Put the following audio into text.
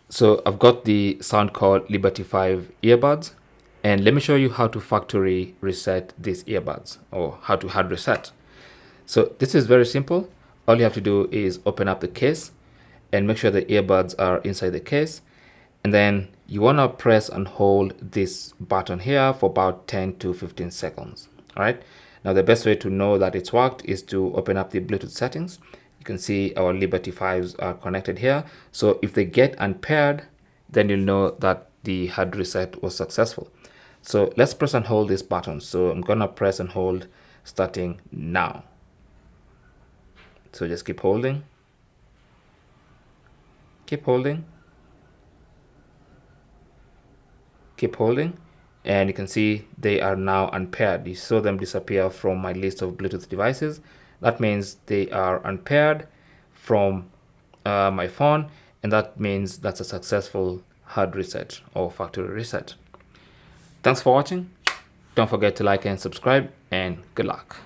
So I've got the Soundcore Liberty 5 earbuds, and let me show you how to factory reset these earbuds, or how to hard reset. So this is very simple. All you have to do is open up the case and make sure the earbuds are inside the case. And then you want to press and hold this button here for about 10 to 15 seconds. All right. Now the best way to know that it's worked is to open up the Bluetooth settings. You can see our Liberty 5s are connected here. So if they get unpaired, then you'll know that the hard reset was successful. So let's press and hold this button. So I'm gonna press and hold starting now. So just keep holding, keep holding, keep holding, and you can see they are now unpaired. You saw them disappear from my list of Bluetooth devices. That means they are unpaired from my phone, and that means that's a successful hard reset or factory reset. Thanks for watching. Don't forget to like and subscribe, and good luck.